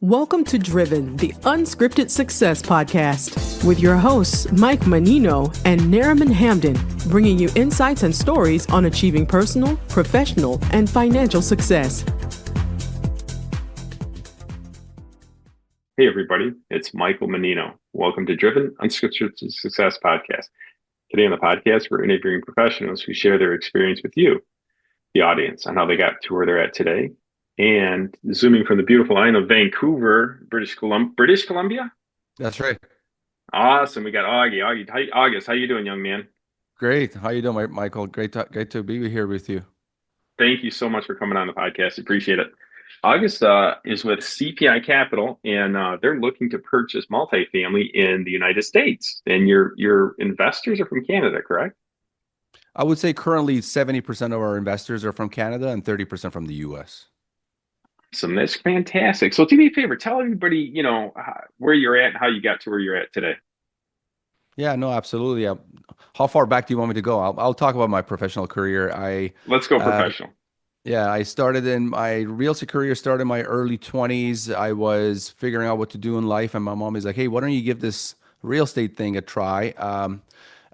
Welcome to Driven, the Unscripted Success podcast, with your hosts, Mike Menino and Nariman Hamden, bringing you insights and stories on achieving personal, professional, and financial success. Hey, everybody, it's Michael Menino. Welcome to Driven, Unscripted Success podcast. Today on the podcast, we're interviewing professionals who share their experience with you, the audience, on how they got to where they're at today. And zooming from the beautiful island of Vancouver, British Columbia. That's right. Awesome. We got Augie. August, how you doing, young man? Great. How you doing, Michael? Great to be here with you. Thank you so much for coming on the podcast. Appreciate it. August is with CPI Capital, and they're looking to purchase multifamily in the United States. And your investors are from Canada, correct? I would say currently 70% of our investors are from Canada and 30% from the U.S. So that's fantastic. So do me a favor, tell everybody, where you're at and how you got to where you're at today. Yeah, no, absolutely. How far back do you want me to go? I'll talk about my professional career. Let's go professional. Yeah, I started in my real estate career, started in my early 20s. I was figuring out what to do in life, and my mom is like, hey, why don't you give this real estate thing a try?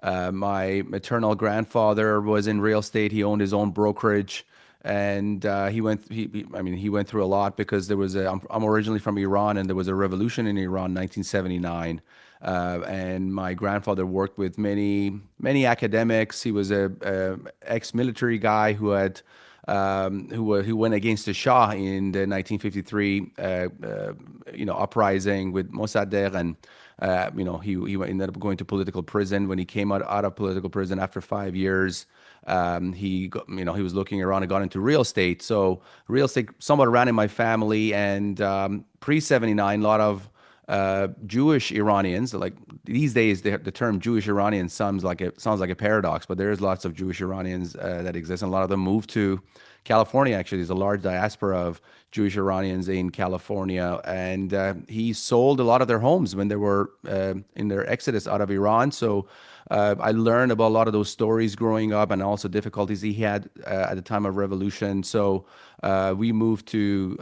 My maternal grandfather was in real estate. He owned his own brokerage. And he went through a lot because there was I'm originally from Iran, and there was a revolution in Iran, 1979. And my grandfather worked with many academics. He was a ex-military guy who went against the Shah in the 1953 uprising with Mossadegh, and he ended up going to political prison. When he came out of political prison after 5 years, he was looking around and got into real estate. So real estate somewhat ran in my family, and pre-79, a lot of Jewish Iranians, like these days, the term Jewish Iranian sounds like a paradox, but there's lots of Jewish Iranians that exist, and a lot of them moved to California. Actually, there's a large diaspora of Jewish Iranians in California, and he sold a lot of their homes when they were in their exodus out of Iran. So I learned about a lot of those stories growing up, and also difficulties he had at the time of revolution. So we moved to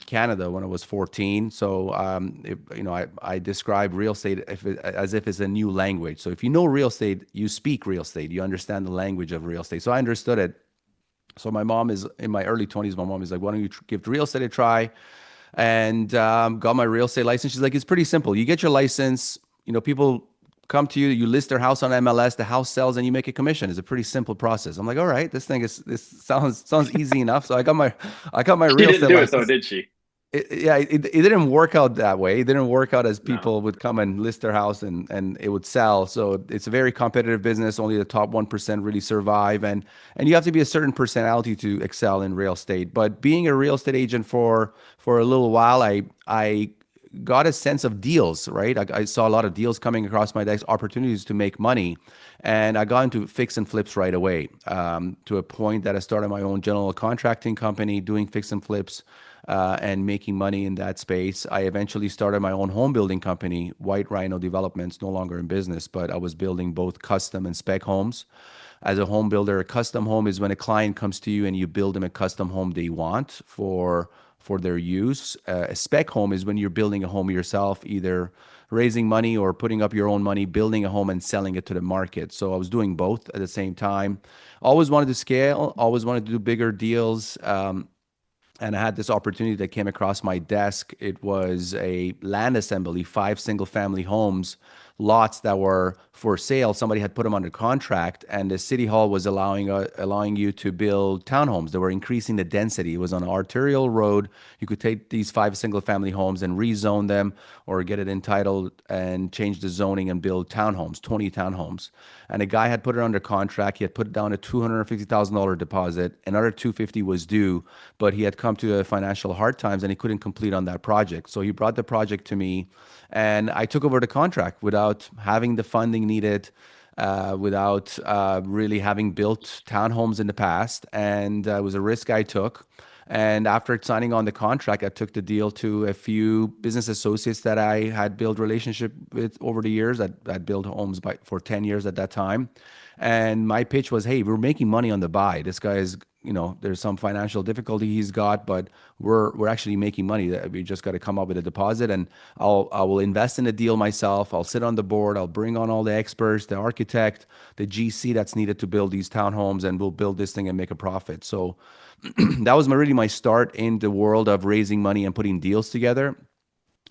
Canada when I was 14. So I describe real estate as if it's a new language. So if you know real estate, you speak real estate. You understand the language of real estate. So I understood it. So my mom is in my early 20s. My mom is like, why don't you give real estate a try? And got my real estate license. She's like, it's pretty simple. You get your license. People come to you, you list their house on MLS, the house sells, and you make a commission. It's a pretty simple process. I'm like, all right, this sounds easy enough. So I got my real estate license. She didn't do it though, did she? It didn't work out that way. It didn't work out as people would come and list their house and it would sell. So it's a very competitive business. Only the top 1% really survive. And you have to be a certain personality to excel in real estate. But being a real estate agent for a little while, I got a sense of deals, right? I saw a lot of deals coming across my desk, opportunities to make money. And I got into fix and flips right away, to a point that I started my own general contracting company, doing fix and flips, and making money in that space. I eventually started my own home building company, White Rhino Developments, no longer in business, but I was building both custom and spec homes. As a home builder, a custom home is when a client comes to you and you build them a custom home they want for their use. A spec home is when you're building a home yourself, either raising money or putting up your own money, building a home and selling it to the market. So I was doing both at the same time. Always wanted to scale, always wanted to do bigger deals. And I had this opportunity that came across my desk. It was a land assembly, 5 single-family homes, lots that were for sale. Somebody had put them under contract, and the city hall was allowing you to build townhomes. They were increasing the density. It was on an arterial road. You could take these 5 single-family homes and rezone them, or get it entitled and change the zoning and build townhomes, 20 townhomes. And a guy had put it under contract. He had put down a $250,000 deposit. Another $250,000 was due, but he had come to financial hard times and he couldn't complete on that project. So he brought the project to me, and I took over the contract without having the funding needed, without really having built townhomes in the past. And it was a risk I took. And after signing on the contract, I took the deal to a few business associates that I had built relationship with over the years. I'd built homes for 10 years at that time. And my pitch was, hey, we're making money on the buy. This guy is there's some financial difficulty he's got, but we're actually making money. That we just got to come up with a deposit, and I will invest in the deal myself. I'll sit on the board. I'll bring on all the experts, the architect, the GC that's needed to build these townhomes, and we'll build this thing and make a profit. So that was really my start in the world of raising money and putting deals together.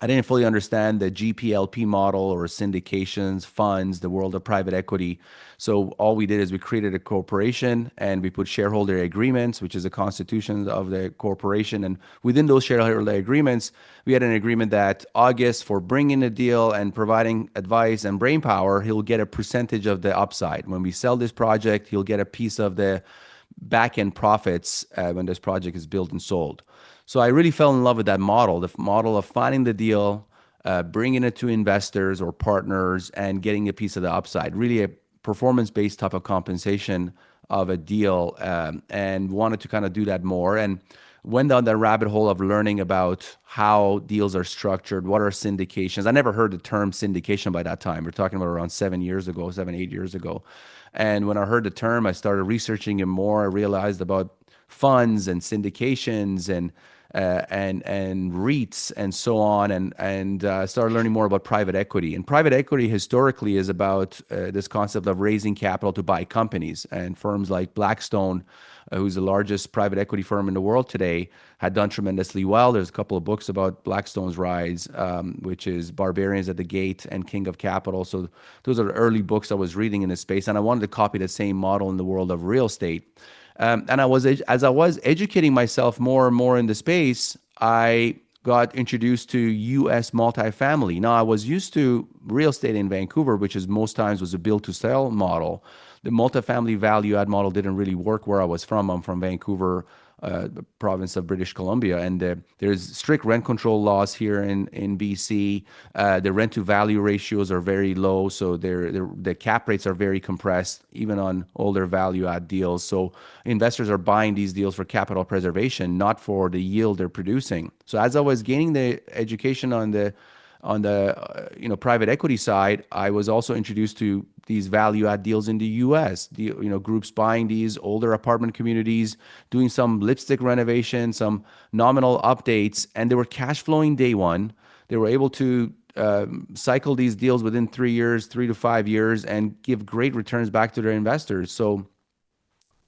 I didn't fully understand the GPLP model or syndications, funds, the world of private equity. So all we did is we created a corporation and we put shareholder agreements, which is a constitution of the corporation. And within those shareholder agreements, we had an agreement that August, for bringing a deal and providing advice and brain power, he'll get a percentage of the upside. When we sell this project, he'll get a piece of the back-end profits when this project is built and sold. So I really fell in love with that model, the model of finding the deal, bringing it to investors or partners, and getting a piece of the upside. Really a performance-based type of compensation of a deal, and wanted to kind of do that more. And went down that rabbit hole of learning about how deals are structured, what are syndications. I never heard the term syndication by that time. We're talking about around 8 years ago. And when I heard the term, I started researching it more. I realized about funds and syndications and REITs and so on, and started learning more about private equity. And private equity historically is about this concept of raising capital to buy companies. And firms like Blackstone, who's the largest private equity firm in the world today, had done tremendously well. There's a couple of books about Blackstone's rise, which is Barbarians at the Gate and King of Capital. So those are the early books I was reading in this space, and I wanted to copy the same model in the world of real estate. And as I was educating myself more and more in the space, I got introduced to U.S. multifamily. Now, I was used to real estate in Vancouver, which is most times was a build to sell model. The multifamily value add model didn't really work where I was from. I'm from Vancouver, the province of British Columbia, and there's strict rent control laws here in BC. The rent to value ratios are very low, so the cap rates are very compressed, even on older value add deals. So investors are buying these deals for capital preservation, not for the yield they're producing. So as I was gaining the education on the private equity side, I was also introduced to these value add deals in the US, groups buying these older apartment communities, doing some lipstick renovation, some nominal updates, and they were cash flowing day one. They were able to cycle these deals within 3 years, 3 to 5 years, and give great returns back to their investors. So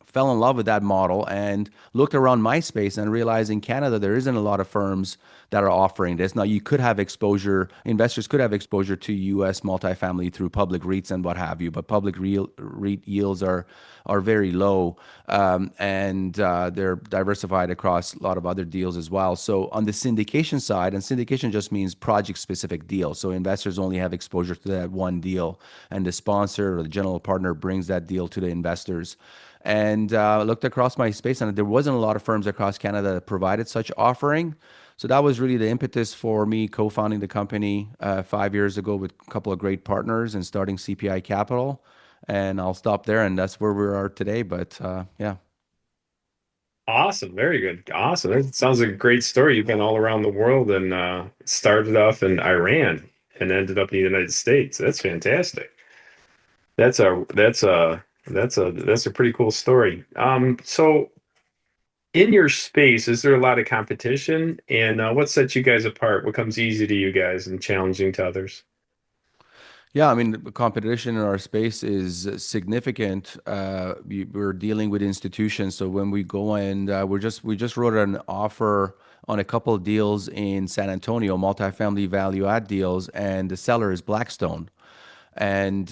fell in love with that model and looked around my space and realized in Canada there isn't a lot of firms that are offering this. Now, you could have exposure, investors could have exposure to U.S. multifamily through public REITs and what have you, but public REIT yields are very low, and they're diversified across a lot of other deals as well. So on the syndication side, and syndication just means project-specific deal, so investors only have exposure to that one deal, and the sponsor or the general partner brings that deal to the investors. And looked across my space, and there wasn't a lot of firms across Canada that provided such offering. So that was really the impetus for me co-founding the company 5 years ago with a couple of great partners and starting CPI Capital. And I'll stop there, and that's where we are today. But yeah. Awesome. Very good. Awesome. That sounds like a great story. You've been all around the world and started off in Iran and ended up in the United States. That's fantastic. That's a pretty cool story. So in your space, is there a lot of competition? And what sets you guys apart? What comes easy to you guys and challenging to others? Yeah, I mean, the competition in our space is significant. We're dealing with institutions, so when we go and we just wrote an offer on a couple of deals in San Antonio, multifamily value add deals, and the seller is Blackstone. And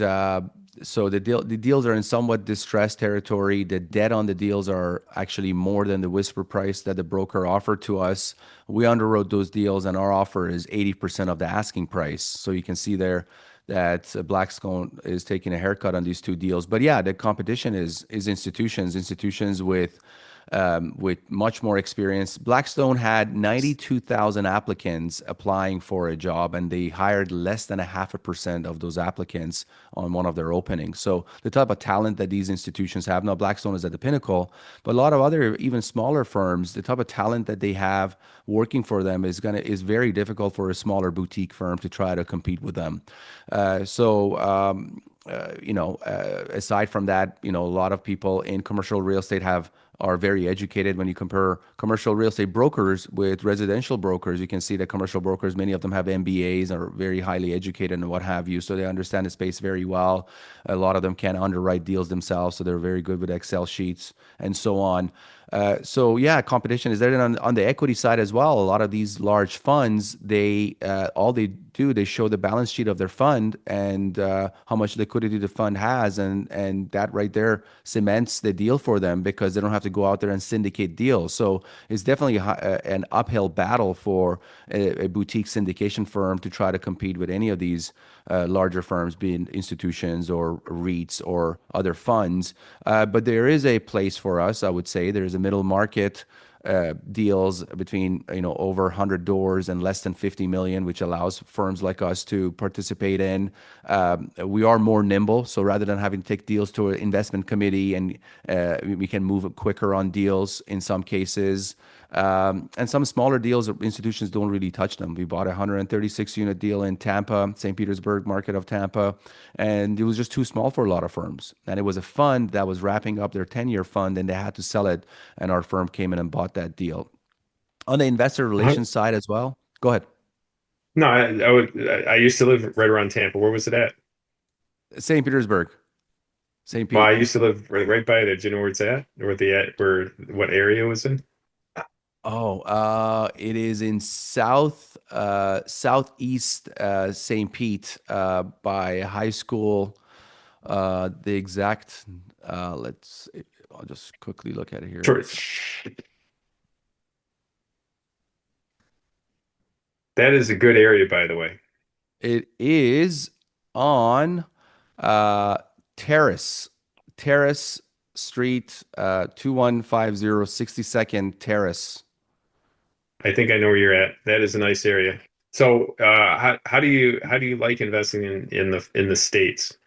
so the deals are in somewhat distressed territory. The debt on the deals are actually more than the whisper price that the broker offered to us. We underwrote those deals, and our offer is 80% of the asking price. So you can see there that Blackstone is taking a haircut on these two deals. But yeah, the competition is institutions with much more experience. Blackstone had 92,000 applicants applying for a job, and they hired less than 0.5% of those applicants on one of their openings. So the type of talent that these institutions have, now Blackstone is at the pinnacle, but a lot of other even smaller firms, the type of talent that they have working for them is very difficult for a smaller boutique firm to try to compete with them. aside from that, a lot of people in commercial real estate are very educated. When you compare commercial real estate brokers with residential brokers, you can see that commercial brokers, many of them have MBAs, are very highly educated and what have you. So they understand the space very well. A lot of them can underwrite deals themselves, so they're very good with Excel sheets and so on. So yeah, competition is there. And on the equity side as well, a lot of these large funds, all they do, they show the balance sheet of their fund and how much liquidity the fund has, and that right there cements the deal for them because they don't have to go out there and syndicate deals. So it's definitely an uphill battle for a boutique syndication firm to try to compete with any of these larger firms, being institutions or REITs or other funds. But there is a place for us, I would say. There's a middle market deals between over 100 doors and less than 50 million, which allows firms like us to participate in. We are more nimble, so rather than having to take deals to an investment committee, and we can move quicker on deals in some cases. And some smaller deals, institutions don't really touch them. We bought a 136 unit deal in Tampa, St. Petersburg market of Tampa, and it was just too small for a lot of firms. And it was a fund that was wrapping up their 10-year fund, and they had to sell it. And our firm came in and bought that deal. On the investor relations side as well. Go ahead. No, I used to live right around Tampa. Where was it at? St. Petersburg. St. Pete. Well, I used to live right by there. Do you know where it's at? Or what area it was in? It is in southeast St. Pete by a high school. The exact, I'll just quickly look at it here. Sure. That is a good area, by the way. It is on Terrace Street, 2150 62nd Terrace. I think I know where you're at. That is a nice area. So, how do you like investing in the States?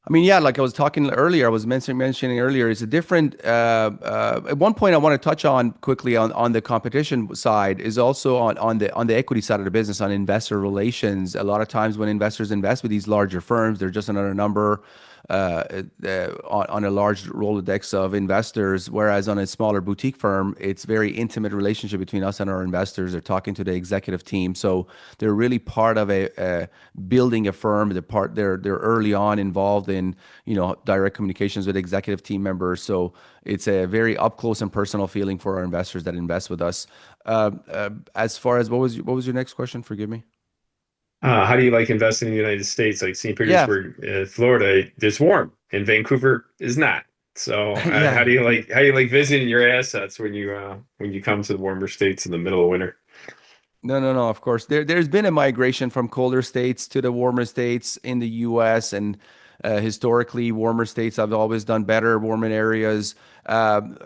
I mean, yeah, like I was talking earlier, I was mentioning earlier, it's a different. At one point, I want to touch on quickly on the competition side is also on the equity side of the business, on investor relations. A lot of times when investors invest with these larger firms, they're just another number on a large Rolodex of investors, whereas on a smaller boutique firm, it's very intimate relationship between us and our investors. They're talking to the executive team, so they're really part of a building a firm. They're early on involved in direct communications with executive team members. So it's a very up close and personal feeling for our investors that invest with us. As far as what was your next question? Forgive me. How do you like investing in the United States? Like St. Petersburg, Florida, it's warm, and Vancouver is not. So Yeah. how do you like visiting your assets when you come to the warmer states in the middle of winter? No. Of course, there's been a migration from colder states to the warmer states in the U.S. and historically, warmer states have always done better. Warmer areas, for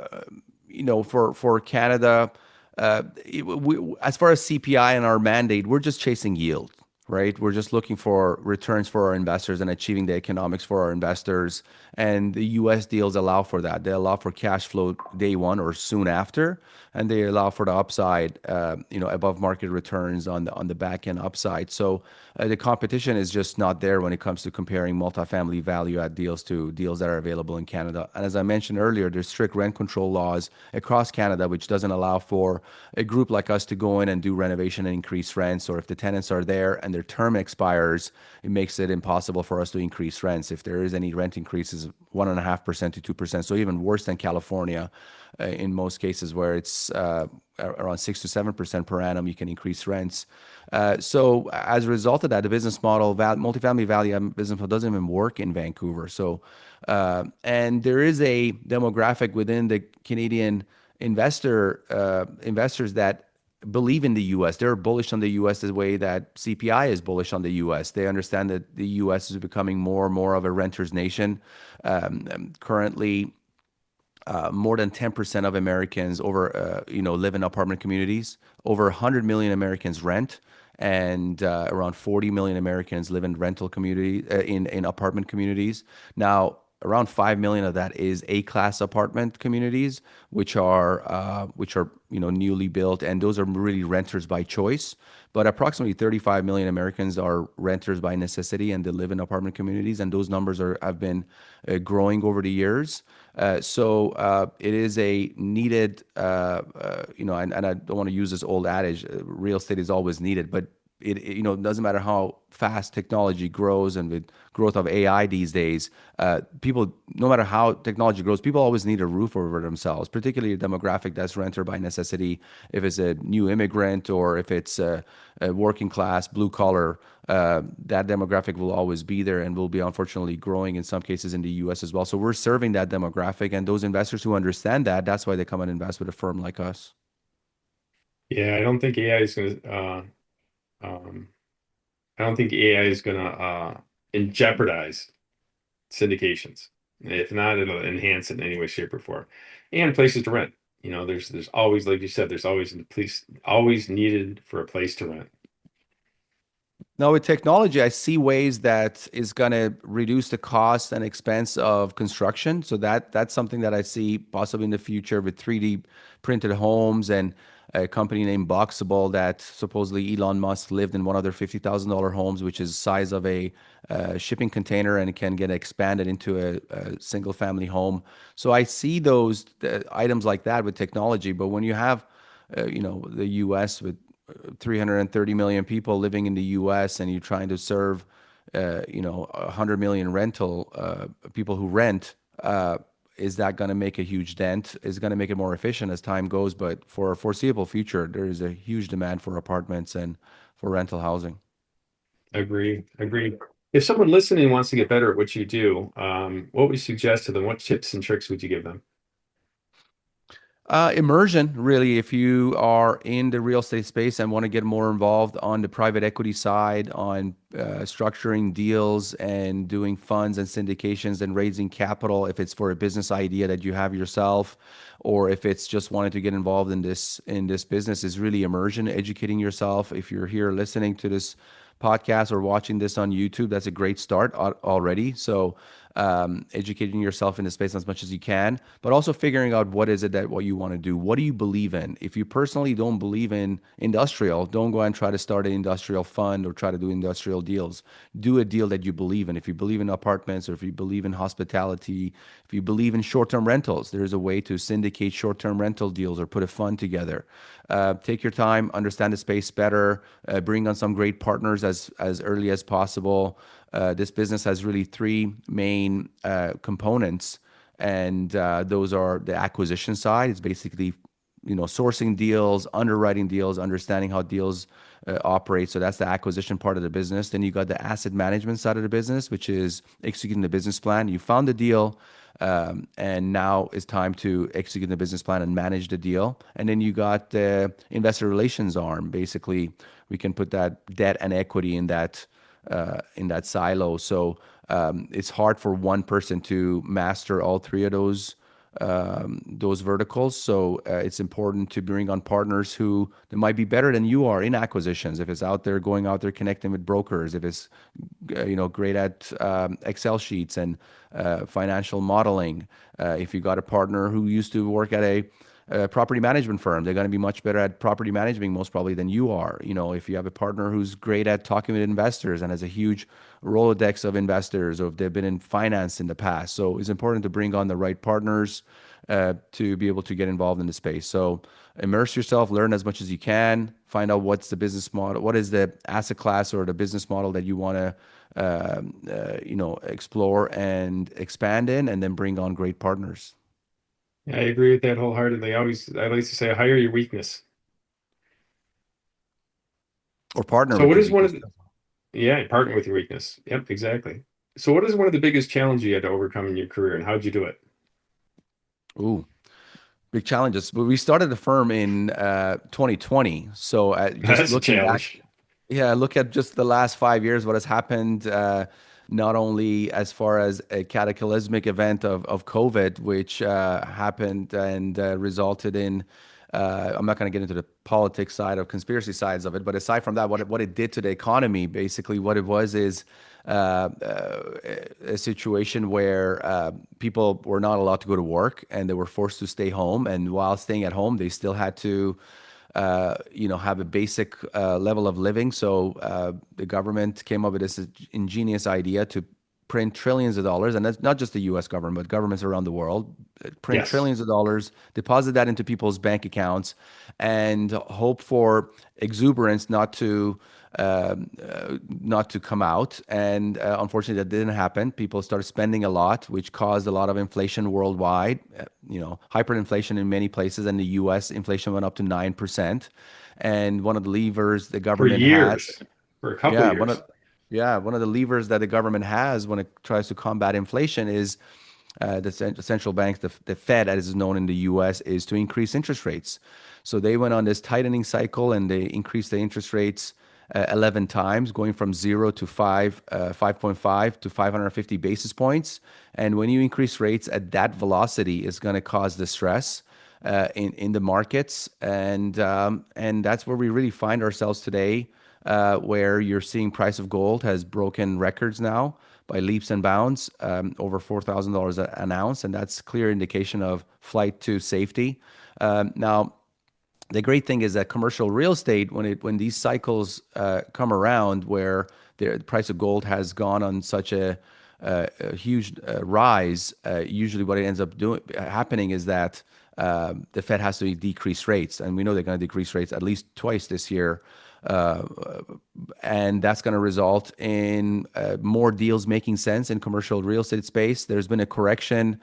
Canada, as far as CPI and our mandate, we're just chasing yield. Right? We're just looking for returns for our investors and achieving the economics for our investors. And the US deals allow for that. They allow for cash flow day one or soon after, and they allow for the upside, above market returns on the back end upside. So the competition is just not there when it comes to comparing multifamily value add deals to deals that are available in Canada. And as I mentioned earlier, there's strict rent control laws across Canada, which doesn't allow for a group like us to go in and do renovation and increase rents. Or if the tenants are there and their term expires, it makes it impossible for us to increase rents. If there is any rent increases, 1.5% to 2%. So even worse than California, in most cases where it's around 6 to 7% per annum, you can increase rents. So as a result of that, the business model, multifamily value business model doesn't even work in Vancouver. So, and there is a demographic within the Canadian investors that believe in the U.S. They're bullish on the U.S. the way that CPI is bullish on the U.S. They understand that the U.S. is becoming more and more of a renter's nation. Currently, more than 10% of Americans live in apartment communities. Over 100 million Americans rent, and around 40 million Americans live in rental community in apartment communities. Now, around 5 million of that is A-class apartment communities, which are newly built, and those are really renters by choice. But approximately 35 million Americans are renters by necessity, and they live in apartment communities, and those numbers have been growing over the years. So it is a needed, and I don't want to use this old adage, real estate is always needed, but it doesn't matter how fast technology grows, and with growth of AI these days, people, no matter how technology grows, people always need a roof over themselves, particularly a demographic that's renter by necessity. If it's a new immigrant, or if it's a working class, blue collar, that demographic will always be there, and will be unfortunately growing in some cases in the US as well. So we're serving that demographic, and those investors who understand that, that's why they come and invest with a firm like us. Yeah, I don't think AI is going to. Um, I don't think AI is going to jeopardize syndications. If not, it'll enhance it in any way, shape, or form. And places to rent. There's always, like you said, there's always the police always needed for a place to rent. Now, with technology, I see ways that is going to reduce the cost and expense of construction. So that's something that I see possibly in the future with 3D printed homes, and a company named Boxable that supposedly Elon Musk lived in one of their $50,000 homes, which is the size of a shipping container, and it can get expanded into a single family home. So I see those items like that with technology. But when you have the US with 330 million people living in the US, and you're trying to serve 100 million rental people who rent, is that going to make a huge dent? Is going to make it more efficient as time goes? But for a foreseeable future, there is a huge demand for apartments and for rental housing. Agree. If someone listening wants to get better at what you do, what would you suggest to them? What tips and tricks would you give them? Immersion, really, if you are in the real estate space and want to get more involved on the private equity side, on structuring deals and doing funds and syndications and raising capital, if it's for a business idea that you have yourself, or if it's just wanting to get involved in this business, is really immersion, educating yourself. If you're here listening to this podcast or watching this on YouTube, that's a great start already. So educating yourself in the space as much as you can, but also figuring out what is it that what you want to do. What do you believe in? If you personally don't believe in industrial, don't go and try to start an industrial fund or try to do industrial deals. Do a deal that you believe in. If you believe in apartments, or if you believe in hospitality, if you believe in short-term rentals, there's a way to syndicate short-term rental deals or put a fund together. Take your time, understand the space better, bring on some great partners as early as possible. This business has really three main components, and those are the acquisition side. It's basically sourcing deals, underwriting deals, understanding how deals operate. So that's the acquisition part of the business. Then you got the asset management side of the business, which is executing the business plan. You found the deal, and now it's time to execute the business plan and manage the deal. And then you got the investor relations arm. Basically, we can put that debt and equity in that silo. So it's hard for one person to master all three of those verticals. So it's important to bring on partners who they might be better than you are in acquisitions. If it's going out there connecting with brokers, if it's great at Excel sheets and financial modeling. If you got a partner who used to work at a property management firm, they're going to be much better at property managing most probably than you are. If you have a partner who's great at talking with investors and has a huge Rolodex of investors, or if they've been in finance in the past. So it's important to bring on the right partners to be able to get involved in the space. So immerse yourself, learn as much as you can, find out what's the business model, what is the asset class or the business model that you want to explore and expand in, and then bring on great partners. Yeah, I agree with that wholeheartedly. I like to say, hire your weakness. Or partner So with what your is one of weakness. partner with your weakness? Yep, exactly. So what is one of the biggest challenges you had to overcome in your career, and how'd you do it? Ooh, big challenges. But we started the firm in 2020. So just That's a looking back, challenge. yeah, look at just the last 5 years, what has happened, not only as far as a cataclysmic event of COVID, which happened and resulted in I'm not going to get into the politics side of conspiracy sides of it, but aside from that, what it did to the economy, basically what it was is a situation where people were not allowed to go to work and they were forced to stay home. And while staying at home, they still had to have a basic level of living. So the government came up with this ingenious idea to print trillions of dollars, and that's not just the U.S. government, but governments around the world, print Yes. trillions of dollars, deposit that into people's bank accounts, and hope for exuberance not to come out. And unfortunately, that didn't happen. People started spending a lot, which caused a lot of inflation worldwide. Hyperinflation in many places. In the U.S., inflation went up to 9%. And one of the levers the For government years, has, for a couple yeah, years. one of the levers that the government has when it tries to combat inflation is the central bank, the Fed, as is known in the U.S., is to increase interest rates. So they went on this tightening cycle and they increased the interest rates 11 times, going from 0 to 5.5 to 550 basis points. And when you increase rates at that velocity, it's going to cause distress in the markets, and that's where we really find ourselves today, where you're seeing price of gold has broken records now by leaps and bounds, over $4,000 an ounce, and that's clear indication of flight to safety. Now, the great thing is that commercial real estate, when these cycles come around, where the price of gold has gone on such a huge rise, usually what it ends up happening is that the Fed has to decrease rates, and we know they're going to decrease rates at least twice this year. And that's going to result in more deals making sense in commercial real estate space. There's been a correction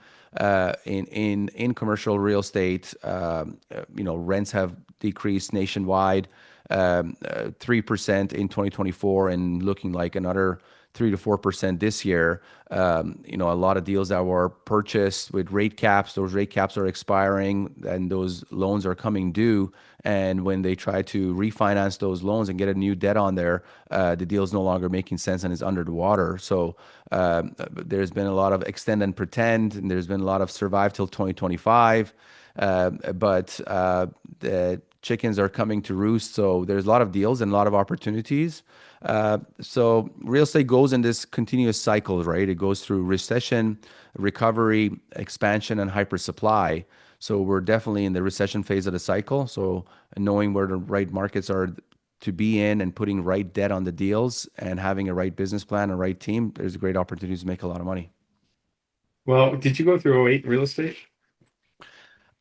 in commercial real estate. Rents have decreased nationwide 3% in 2024, and looking like another 3 to 4% this year. A lot of deals that were purchased with rate caps, those rate caps are expiring and those loans are coming due. And when they try to refinance those loans and get a new debt on there, the deal is no longer making sense and is under the water. So there's been a lot of extend and pretend, and there's been a lot of survive till 2025. But the chickens are coming to roost. So there's a lot of deals and a lot of opportunities. So real estate goes in this continuous cycle, right? It goes through recession, recovery, expansion, and hypersupply. So we're definitely in the recession phase of the cycle. So knowing where the right markets are to be in and putting right debt on the deals and having a right business plan, a right team, there's great opportunities to make a lot of money. Well, did you go through '08 real estate?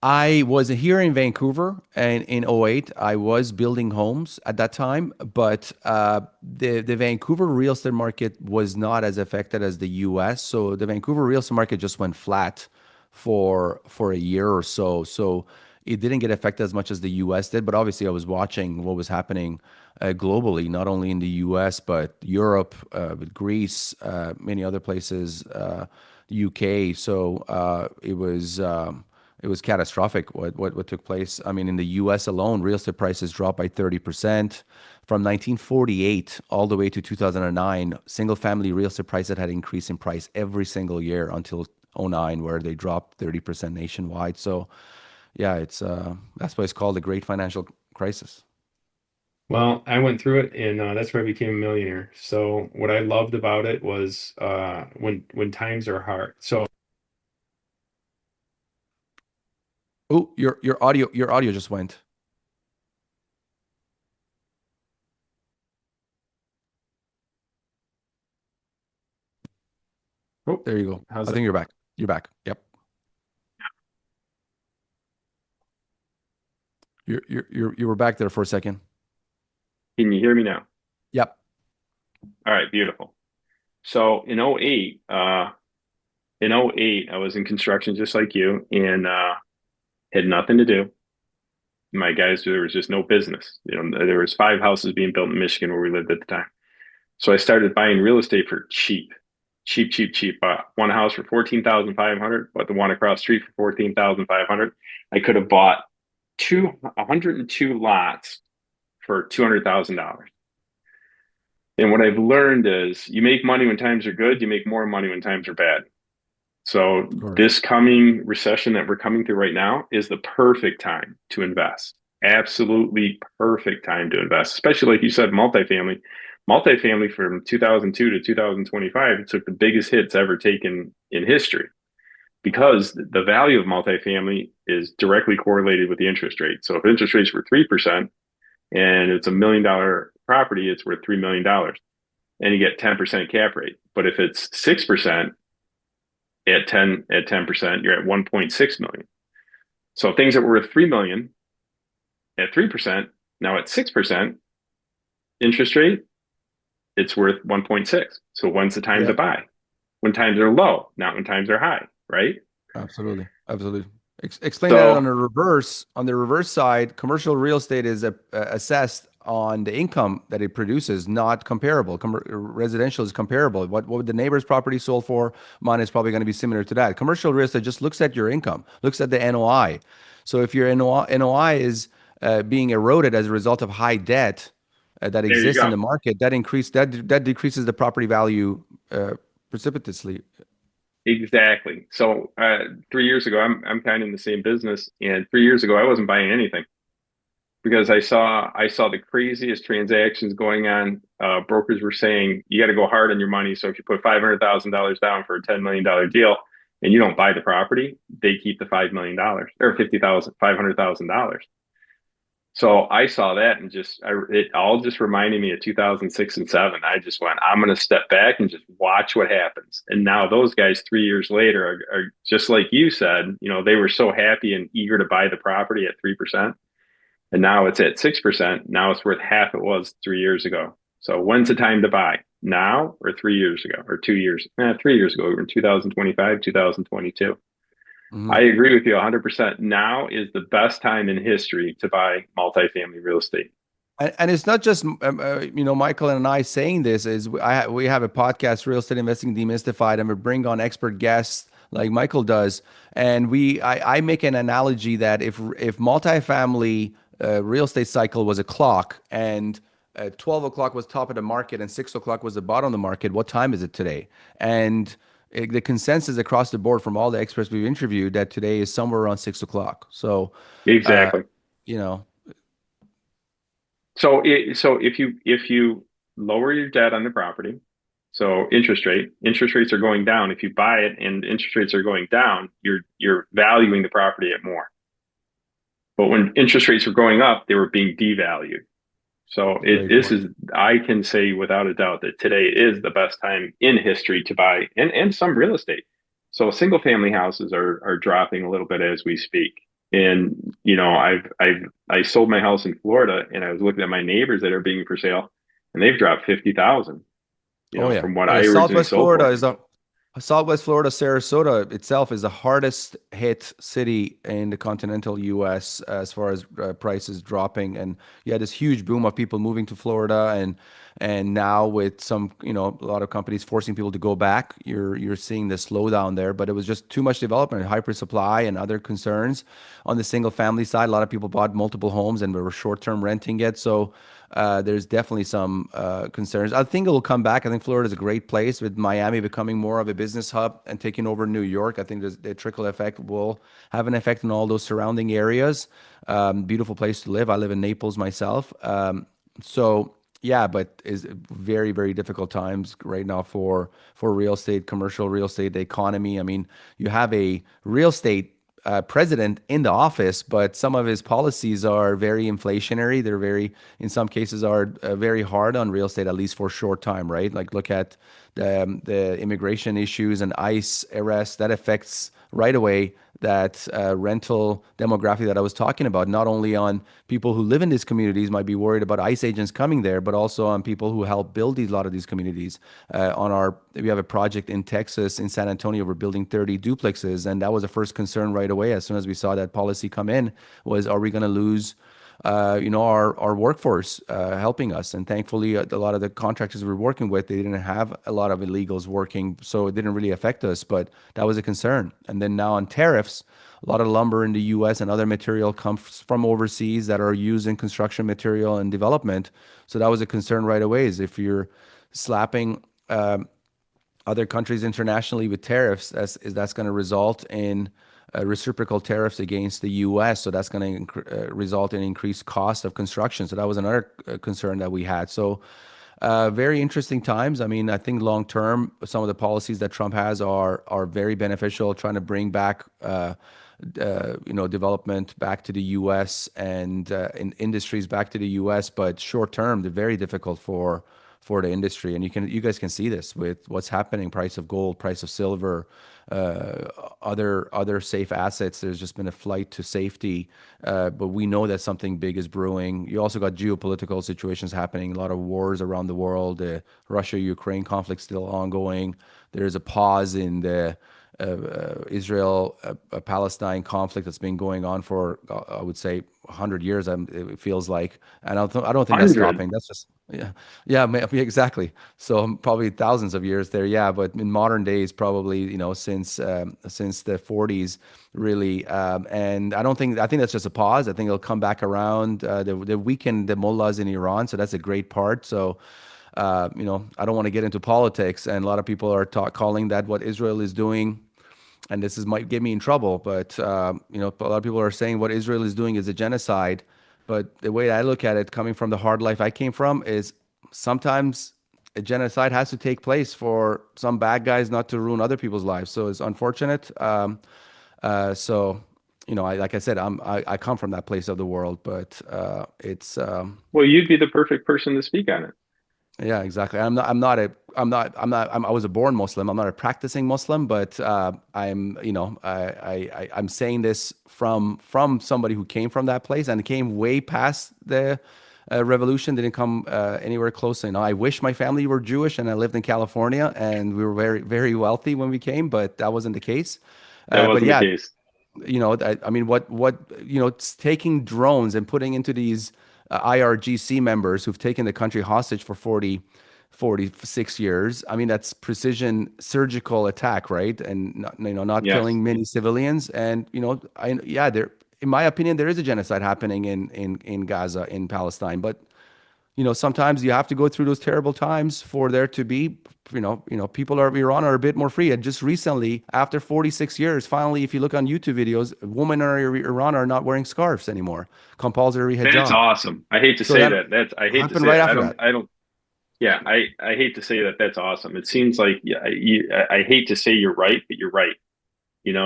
I was here in Vancouver, and in '08, I was building homes at that time, but the Vancouver real estate market was not as affected as the US. So the Vancouver real estate market just went flat for a year or so. So it didn't get affected as much as the US did, but obviously I was watching what was happening globally, not only in the US, but Europe, with Greece, many other places, the UK. So it was catastrophic what took place. I mean, in the US alone, real estate prices dropped by 30%. From 1948 all the way to 2009, single family real estate prices had increased in price every single year until '09, where they dropped 30% nationwide. So yeah, that's why it's called the Great Financial Crisis. Well, I went through it, and that's where I became a millionaire. So what I loved about it was when times are hard. So Oh, your audio just went. oh, There you go. how's I it? think you're back. You're back. Yep. You were back there for a second. Can you hear me now? Yep. All right, beautiful. So in '08, I was in construction just like you, and had nothing to do. My guys, there was just no business. There was 5 houses being built in Michigan where we lived at the time. So I started buying real estate for cheap, cheap, cheap, cheap. One house for 14,500, but the one across the street for 14,500. I could have bought 102 lots for $200,000. And what I've learned is you make money when times are good, you make more money when times are bad. So Sure. this coming recession that we're coming through right now is the perfect time to invest. Absolutely perfect time to invest, especially like you said, multifamily. Multifamily from 2002 to 2025 took the biggest hits ever taken in history because the value of multifamily is directly correlated with the interest rate. So if interest rates were 3% and it's $1 million property, it's worth $3 million and you get 10% cap rate. But if it's 6%, at 10%, you're at 1.6 million. So things that were worth 3 million at 3%, now at 6% interest rate, it's worth 1.6. So when's the time to Yeah, buy? When times are low, not when times are high, right? absolutely. Absolutely. Explain that So on the reverse side, commercial real estate is assessed on the income that it produces, not comparable. Residential is comparable. What the neighbor's property sold for, mine is probably going to be similar to that. Commercial real estate just looks at your income, looks at the NOI. So if your NOI is being eroded as a result of high debt that there you exists in go. the market, that decreases the property value precipitously. Exactly. So 3 years ago, I'm kind of in the same business, and 3 years ago, I wasn't buying anything because I saw the craziest transactions going on. Brokers were saying you got to go hard on your money. So if you put $500,000 down for a $10 million deal and you don't buy the property, they keep the $5 million or 50,000, $500,000. So I saw that and it all just reminded me of 2006 and seven. I just went, I'm going to step back and just watch what happens. And now those guys 3 years later are just like you said, they were so happy and eager to buy the property at 3%. And now it's at 6%. Now it's worth half it was 3 years ago. So when's the time to buy? Now or 3 years ago or 2 years? 3 years ago, in 2025, 2022. I Mhm. agree with you 100%. Now is the best time in history to buy multifamily real estate. And it's not just Michael and I saying this. We have a podcast, Real Estate Investing Demystified, and we bring on expert guests like Michael does. And I make an analogy that if multifamily real estate cycle was a clock, and 12 o'clock was top of the market and 6 o'clock was the bottom of the market, what time is it today? And the consensus across the board from all the experts we've interviewed that today is somewhere around 6 o'clock. So, uh, Exactly. you know, So if you lower your debt on the property, so interest rates are going down. If you buy it and interest rates are going down, you're valuing the property at more. But when interest rates were going up, they were being devalued. So great this point. is, I can say without a doubt that today is the best time in history to buy and some real estate. So single family houses are dropping a little bit as we speak. And I sold my house in Florida and I was looking at my neighbors that are being for sale and they've dropped 50,000, Oh yeah, from what oh yeah. I originally Southwest sold Florida for. is a Southwest Florida, Sarasota itself is the hardest hit city in the continental U.S. as far as prices dropping, and you had this huge boom of people moving to Florida, and now with some, a lot of companies forcing people to go back, you're seeing the slowdown there. But it was just too much development, hyper supply, and other concerns on the single family side. A lot of people bought multiple homes and were short term renting it, so. There's definitely some concerns. I think it will come back. I think Florida is a great place with Miami becoming more of a business hub and taking over New York. I think the trickle effect will have an effect on all those surrounding areas. Beautiful place to live. I live in Naples myself. So yeah, but is very, very difficult times right now for real estate, commercial real estate, the economy. I mean, you have a real estate president in the office, but some of his policies are very inflationary. They're in some cases, are very hard on real estate, at least for a short time, right? Like look at the immigration issues and ICE arrests that affects right away that rental demographic that I was talking about. Not only on people who live in these communities might be worried about ICE agents coming there, but also on people who help build a lot of these communities. We have a project in Texas, in San Antonio, we're building 30 duplexes, and that was the first concern right away as soon as we saw that policy come in was, are we going to lose our workforce helping us? And thankfully, a lot of the contractors we were working with, they didn't have a lot of illegals working, so it didn't really affect us. But that was a concern. And then now on tariffs, a lot of lumber in the U.S. and other material comes from overseas that are used in construction material and development. So that was a concern right away. Is if you're slapping other countries internationally with tariffs, that's going to result in reciprocal tariffs against the U.S. So that's going to result in increased cost of construction. So that was another concern that we had. So very interesting times. I mean, I think long term, some of the policies that Trump has are very beneficial, trying to bring back development back to the U.S. and in industries back to the U.S. But short term, they're very difficult for the industry. And you guys can see this with what's happening: price of gold, price of silver, other safe assets. There's just been a flight to safety, but we know that something big is brewing. You also got geopolitical situations happening, a lot of wars around the world. The Russia-Ukraine conflict still ongoing. There's a pause in the Israel-Palestine conflict that's been going on for, I would say, 100 years. It feels like, and I don't think that's 100. stopping. That's just yeah, exactly. So probably thousands of years there. Yeah, but in modern days, probably since the 40s, really. And I think that's just a pause. I think it'll come back around. They weakened the mullahs in Iran, so that's a great part. So. I don't want to get into politics, and a lot of people are calling that what Israel is doing, and might get me in trouble, but a lot of people are saying what Israel is doing is a genocide. But the way I look at it, coming from the hard life I came from, is sometimes a genocide has to take place for some bad guys not to ruin other people's lives. So it's unfortunate. Like I said, I come from that place of the world, but it's. Well, you'd be the perfect person to speak on it. Yeah, exactly. I was a born Muslim. I'm not a practicing Muslim, but I'm saying this from somebody who came from that place and came way past the revolution. Didn't come anywhere close. I wish my family were Jewish and I lived in California and we were very, very wealthy when we came, but that wasn't the case. That wasn't the case. I mean, it's taking drones and putting into these IRGC members who've taken the country hostage for 46 years. I mean, that's precision surgical attack, right? And not Yes. killing many civilians. And there, in my opinion, there is a genocide happening in Gaza, in Palestine. But sometimes you have to go through those terrible times for there to be, people of Iran are a bit more free. And just recently, after 46 years, finally, if you look on YouTube videos, women in Iran are not wearing scarves anymore. Compulsory hijab. That's awesome. I hate to say that. I hate to say right I hate to say that. That's awesome. It seems like I hate to say you're right, but you're right.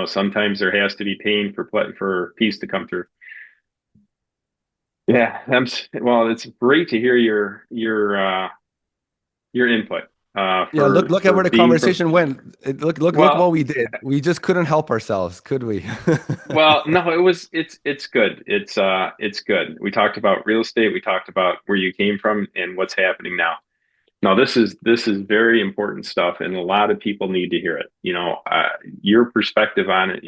Sometimes there has to be pain for peace to come through. Yeah, well, it's great to hear your input. Look at where the conversation went. Look what we did. We just couldn't help ourselves, could we? Well, no, it's good. It's good. We talked about real estate. We talked about where you came from and what's happening now. No, this is very important stuff, and a lot of people need to hear it. Your perspective on it.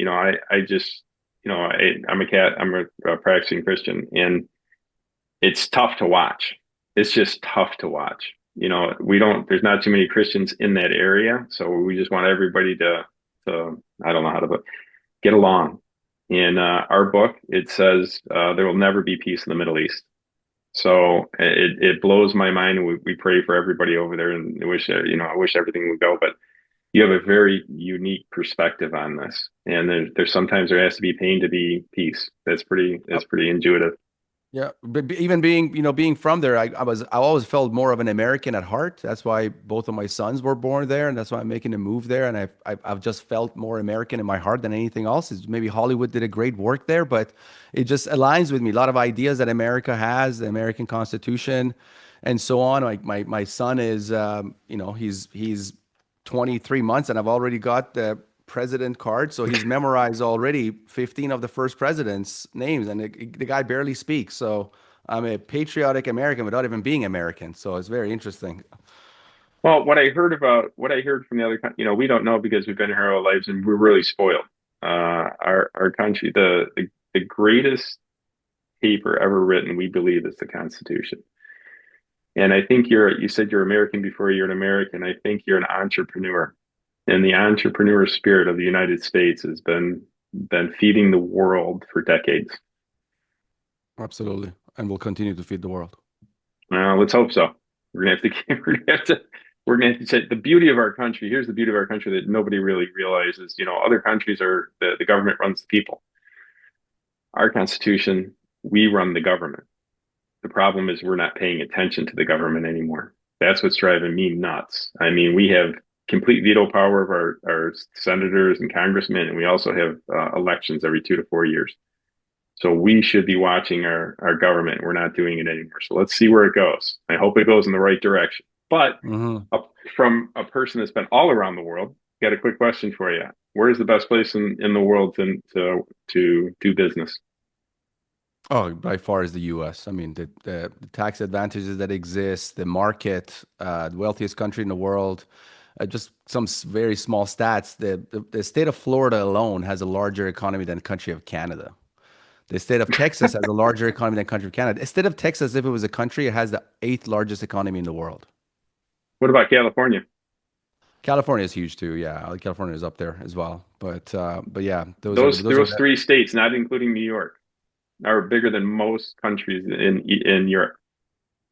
I'm a practicing Christian, and it's tough to watch. It's just tough to watch. There's not too many Christians in that area. So we just want everybody to I don't know how to get along. In our book, it says there will never be peace in the Middle East. So it blows my mind. We pray for everybody over there and I wish everything would go, but you have a very unique perspective on this. And there's sometimes there has to be pain to be peace. That's pretty intuitive. Yeah, but even being from there, I always felt more of an American at heart. That's why both of my sons were born there, and that's why I'm making a move there. And I've just felt more American in my heart than anything else. Maybe Hollywood did a great work there, but it just aligns with me. A lot of ideas that America has, the American Constitution, and so on. Like my son is, he's 23 months, and I've already got the president card, so he's memorized already 15 of the first president's names, and the guy barely speaks. So I'm a patriotic American without even being American. So it's very interesting. Well, what I heard from the other, we don't know because we've been here our lives and we're really spoiled. Our country, the greatest paper ever written, we believe, is the Constitution. And I think you said you're American before you're an American. I think you're an entrepreneur. And the entrepreneur spirit of the United States has been feeding the world for decades. Absolutely, and will continue to feed the world. Let's hope so. We're gonna have to we're going to say the beauty of our country. Here's the beauty of our country that nobody really realizes. Other countries are the government runs the people. Our Constitution, we run the government. The problem is we're not paying attention to the government anymore. That's what's driving me nuts. I mean, we have complete veto power of our senators and congressmen, and we also have elections every 2 to 4 years. So we should be watching our government. We're not doing it anymore. So let's see where it goes. I hope it goes in the right direction. But from a person that's been all around the world, got a quick question for you. Where is the best place in the world to do business? Oh, by far is the U.S. I mean, the tax advantages that exist, the market, the wealthiest country in the world. Just some very small stats. The state of Florida alone has a larger economy than the country of Canada. The state of Texas has a larger economy than the country of Canada. The state of Texas, if it was a country, it has the 8th largest economy in the world. What about California? California is huge too. Yeah, California is up there as well. But yeah, those 3 states, not including New York, are bigger than most countries in Europe.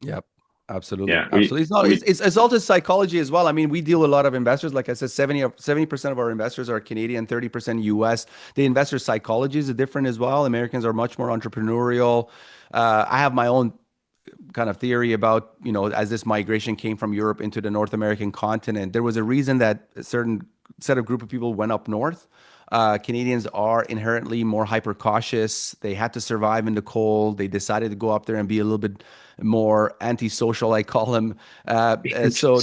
Yep, absolutely. Yeah, absolutely. It's also psychology as well. I mean, we deal with a lot of investors. Like I said, 70% of our investors are Canadian, 30% US. The investor psychology is different as well. Americans are much more entrepreneurial. I have my own kind of theory about, as this migration came from Europe into the North American continent, there was a reason that a certain set of group of people went up north. Canadians are inherently more hyper cautious. They had to survive in the cold. They decided to go up there and be a little bit more antisocial, I call them. So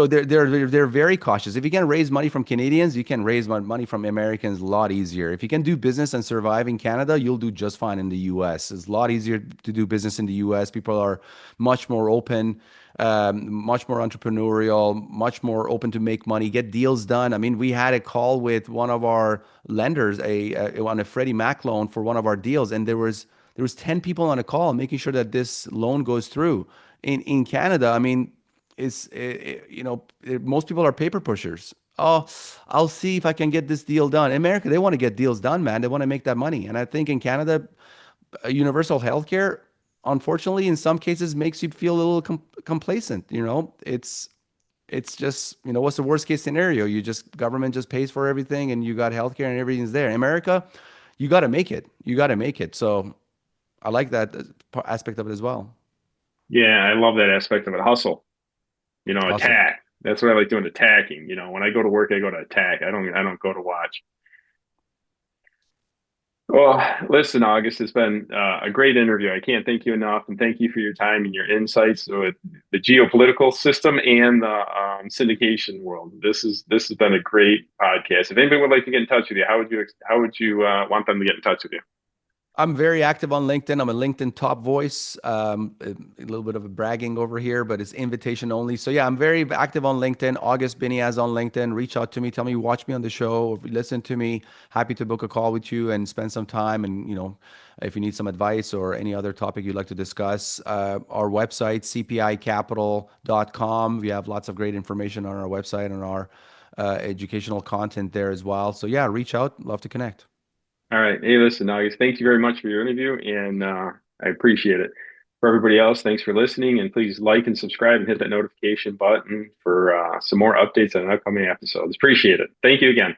they're very cautious. If you can raise money from Canadians, you can raise money from Americans a lot easier. If you can do business and survive in Canada, you'll do just fine in the US. It's a lot easier to do business in the US. People are much more open, much more entrepreneurial, much more open to make money, get deals done. I mean, we had a call with one of our lenders on a Freddie Mac loan for one of our deals, and there was 10 people on a call making sure that this loan goes through. In Canada, I mean, most people are paper pushers. Oh, I'll see if I can get this deal done. In America, they want to get deals done, man. They want to make that money. And I think in Canada, universal healthcare, unfortunately, in some cases, makes you feel a little complacent. It's just, what's the worst case scenario? Government just pays for everything, and you got healthcare and everything's there. In America, you got to make it. So I like that aspect of it as well. Yeah, I love that aspect of it. Hustle, Hustle. Attack. That's what I like doing, attacking. When I go to work, I go to attack. I don't go to watch. Well, listen, August, it's been a great interview. I can't thank you enough, and thank you for your time and your insights with the geopolitical system and the syndication world. This has been a great podcast. If anybody would like to get in touch with you, how would you want them to get in touch with you? I'm very active on LinkedIn. I'm a LinkedIn top voice. A little bit of a bragging over here, but it's invitation only. So yeah, I'm very active on LinkedIn. August Biniaz on LinkedIn. Reach out to me. Tell me you watch me on the show. Listen to me. Happy to book a call with you and spend some time. And if you need some advice or any other topic you'd like to discuss, our website, cpicapital.com. We have lots of great information on our website and our educational content there as well. So yeah, reach out. Love to connect. All right. Hey, listen, August, thank you very much for your interview, and I appreciate it. For everybody else, thanks for listening, and please like and subscribe and hit that notification button for some more updates on upcoming episodes. Appreciate it. Thank you again.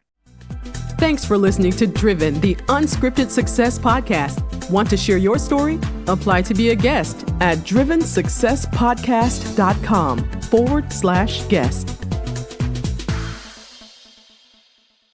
Thanks for listening to Driven, the Unscripted Success Podcast. Want to share your story? Apply to be a guest at drivensuccesspodcast.com/guest.